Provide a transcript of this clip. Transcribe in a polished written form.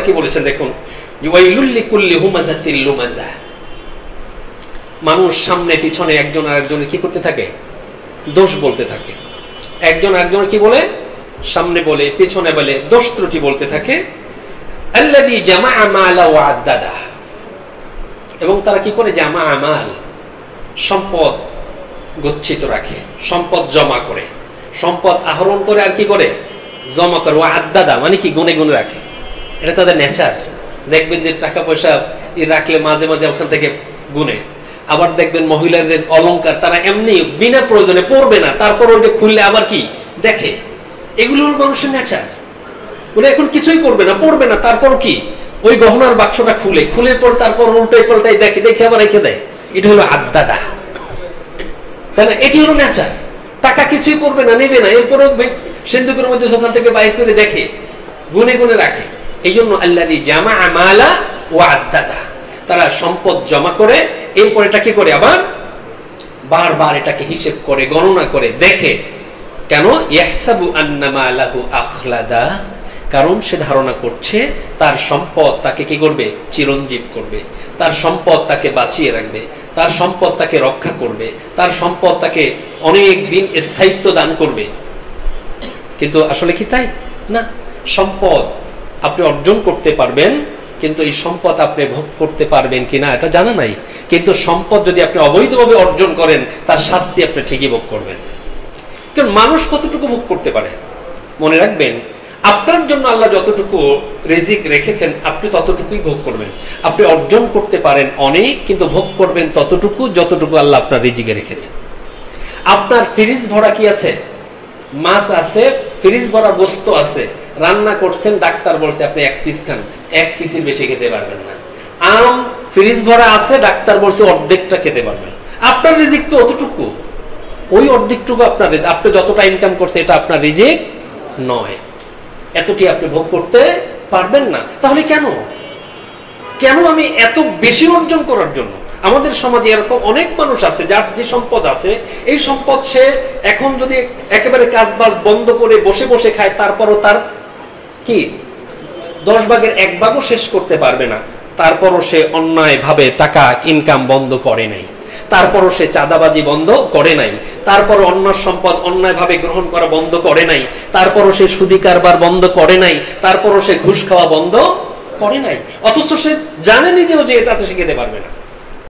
আল্লাহ কি বলেছেন দেখুন, যে ওয়াইলুল লিকুল্লি হুমাযাতিল লুমাযা, মানুষ সামনে পিছনে একজন আরেকজনের কি করতে থাকে, দোষ বলতে থাকে। একজন আরেকজন কি বলে, সামনে বলে পিছনে বলে, দোষ ত্রুটি বলতে থাকে। আল্লাযী জামাআ মালা ওয়া আদ্দাদা, এবং তারা কি করে, জামা আমাল, সম্পদ গচ্ছিত রাখে, সম্পদ জমা করে, সম্পদ আহরণ করে আর কি করে, জমা করে। ওয়া আদ্দাদা মানে কি, গুনে গুনে রাখে, এটা তাদের নেচার। দেখবেন যে টাকা পয়সা রাখলে মাঝে মাঝে ওখান থেকে গুনে। আবার দেখবেন মহিলাদের অলংকার তারা এমনি বিনা প্রয়োজনে পরবে না, তারপর ওইটা খুললে আবার কি দেখে। এগুলো হলো মানুষের নেচার। বলে এখন কিছুই করবে না, পড়বে না, তারপর কি ওই গহনার বাক্সটা খুলে খুলে পর তারপর উল্টাই পাল্টাই দেখে, দেখে আবার রেখে দেয়। এটা হলো আদ্দাদা, তাই না? এটি হলো নেচার। টাকা কিছুই করবে না, নেবে না, এরপরে সিন্ধুকের মধ্যে ওখান থেকে বাইর করে দেখে, গুনে গুনে রাখে। এই জন্য আল্লাযী জামাআ মালা ওয়া আদ্দাদা, তারা সম্পদ জমা করে এরপর এটা কি করে, আবার বারবার এটাকে হিসেব করে, গণনা করে দেখে। কেন? ইয়াহসাবু আন্না মালাহু আখলাদা, কারণ সে ধারণা করছে তার সম্পদ তাকে কি করবে, চিরঞ্জীব করবে, তার সম্পদ তাকে বাঁচিয়ে রাখবে, তার সম্পদ তাকে রক্ষা করবে, তার সম্পদ তাকে অনেক দিন স্থায়িত্ব দান করবে। কিন্তু আসলে কি তাই না? সম্পদ আপনি অর্জন করতে পারবেন, কিন্তু এই সম্পদ আপনি ভোগ করতে পারবেন কিনা এটা জানা নাই। কিন্তু সম্পদ যদি আপনি অবৈধভাবে অর্জন করেন, তার শাস্তি আপনি ঠিকই ভোগ করবেন। কারণ মানুষ কতটুকু ভোগ করতে পারে, মনে রাখবেন, আপনার জন্য আল্লাহ যতটুকু রিজিক রেখেছেন আপনি ততটুকুই ভোগ করবেন। আপনি অর্জন করতে পারেন অনেক, কিন্তু ভোগ করবেন ততটুকু যতটুকু আল্লাহ আপনার রিজিকে রেখেছেন। আপনার ফ্রিজ ভরা কি আছে, মাছ আছে, ফ্রিজ ভরা গোস্ত আছে, রান্না করছেন, ডাক্তার বলছে আপনি এক পিস খান, এক পিসের বেশি খেতে পারবেন না। আম ফ্রিজ ভরা আছে, ডাক্তার বলছে অর্ধেকটা খেতে পারবেন। আপনার রিজিক তো অতটুকু, ওই অর্ধেকটুকু আপনার রিজিক। আপনি যতটা ইনকাম করছে এটা আপনার রিজিক নয়, এতটি আপনি ভোগ করতে পারবেন না। তাহলে কেন কেন আমি এত বেশি অর্জন করার জন্য? আমাদের সমাজে এরকম অনেক মানুষ আছে যার যে সম্পদ আছে, এই সম্পদ সে এখন যদি একেবারে কাজবাজ বন্ধ করে বসে বসে খায়, তারপরও তার কি 10 ভাগের 1 ভাগও শেষ করতে পারবে না। তারপরও সে অন্যায় ভাবে টাকা ইনকাম বন্ধ করে নাই, তারপরও সে চাঁদাবাজি বন্ধ করে নাই, তারপরও অন্য সম্পদ অন্যায় ভাবে গ্রহণ করা বন্ধ করে নাই, তারপরও সে সুদি কারবার বন্ধ করে নাই, তারপরও সে ঘুষ খাওয়া বন্ধ করে নাই। অথচ সে জানে নিজেও যে এটা তো সে খেতে পারবে না।